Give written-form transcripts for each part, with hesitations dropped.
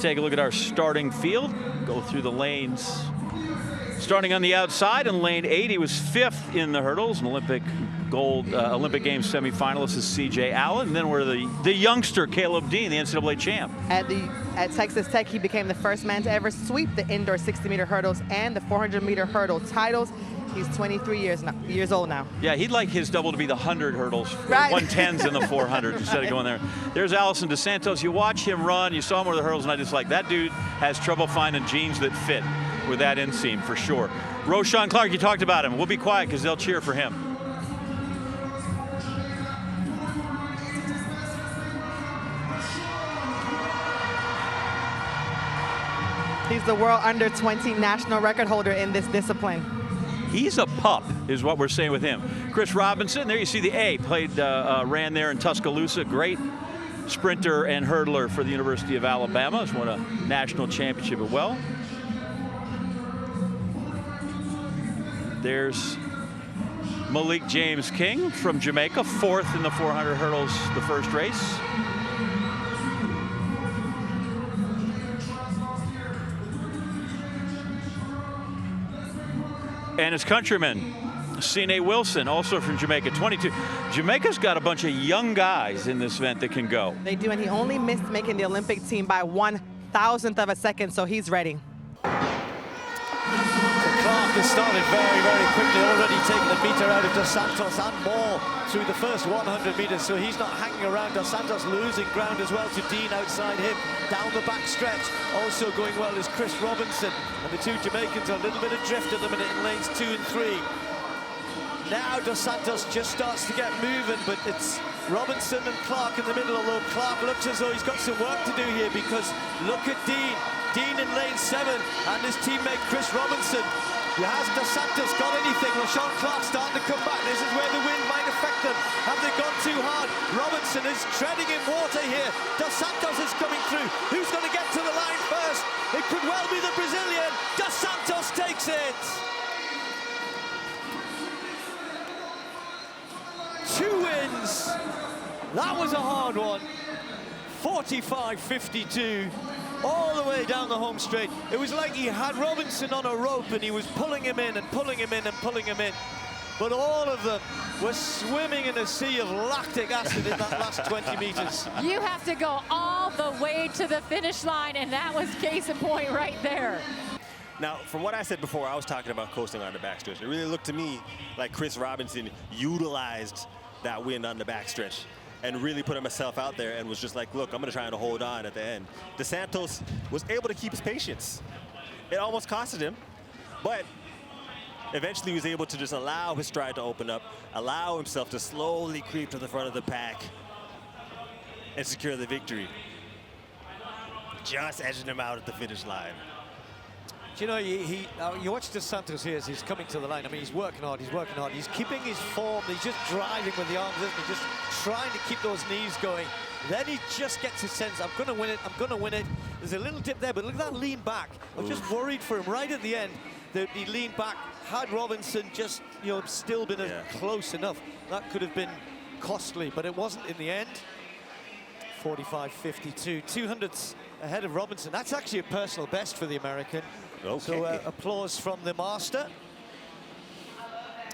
take a look at our starting field. Go through the lanes. Starting on the outside in lane 8, he was 5th in the hurdles. An Olympic gold, Olympic Games semifinalist is C.J. Allen. And then we're the youngster Caleb Dean, the NCAA champ. At Texas Tech, he became the first man to ever sweep the indoor 60-meter hurdles and the 400-meter hurdle titles. He's 23 years old now. Yeah, he'd like his double to be the 100 hurdles, right. 110s and the 400s instead of going there. There's Alison Dos Santos. You watch him run. You saw him with the hurdles, and I just like that dude has trouble finding jeans that fit with that inseam for sure. Roshan Clark, you talked about him. We'll be quiet because they'll cheer for him. He's the world under 20 national record holder in this discipline. He's a pup, is what we're saying with him. Chris Robinson, there you see the A, ran there in Tuscaloosa. Great sprinter and hurdler for the University of Alabama. Has won a national championship as well. There's Malik James King from Jamaica, 4th in the 400 hurdles the first race. And his countryman, Sine Wilson, also from Jamaica, 22. Jamaica's got a bunch of young guys in this event that can go. They do, and he only missed making the Olympic team by 1/1000th of a second, so he's ready. Clark has started very, very quickly, already taking a meter out of Dos Santos and more through the first 100 meters, so he's not hanging around. Dos Santos losing ground as well to Dean outside him. Down the back stretch, also going well is Chris Robinson, and the two Jamaicans are a little bit adrift at the minute in lanes 2 and 3. Now Dos Santos just starts to get moving, but it's Robinson and Clark in the middle, although Clark looks as though he's got some work to do here, because look at Dean. Dean in lane 7, and his teammate Chris Robinson. Has Dos Santos got anything? Well, Sean Clark starting to come back. This is where the wind might affect them. Have they gone too hard? Robinson is treading in water here. Dos Santos is coming through. Who's going to get to the line first? It could well be the Brazilian. Dos Santos takes it. 2 wins. That was a hard one. 45-52. All the way down the home straight. It was like he had Robinson on a rope and he was pulling him in and pulling him in and pulling him in. But all of them were swimming in a sea of lactic acid in that last 20 meters. You have to go all the way to the finish line, and that was case in point right there. Now, from what I said before, I was talking about coasting on the backstretch. It really looked to me like Chris Robinson utilized that wind on the backstretch and really put himself out there and was just like, look, I'm going to try to hold on at the end. Dos Santos was able to keep his patience. It almost costed him, but eventually he was able to just allow his stride to open up, allow himself to slowly creep to the front of the pack and secure the victory. Just edging him out at the finish line. Do you know, you watch Dos Santos here as he's coming to the line. I mean, he's working hard, he's working hard. He's keeping his form. He's just driving with the arms, isn't he? Just trying to keep those knees going. Then he just gets his sense, I'm going to win it, I'm going to win it. There's a little dip there, but look at that lean back. I'm just worried for him right at the end that he leaned back. Had Robinson just, you know, still been close enough, that could have been costly, but it wasn't in the end. 45-52, 200s ahead of Robinson. That's actually a personal best for the American. Okay. So applause from the master.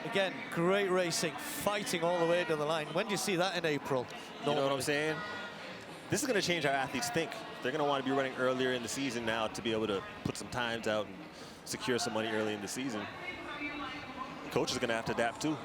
Again, great racing, fighting all the way to the line. When do you see that in April? You know what I'm saying? This is going to change how athletes think. They're going to want to be running earlier in the season now to be able to put some times out and secure some money early in the season. Coach is going to have to adapt too.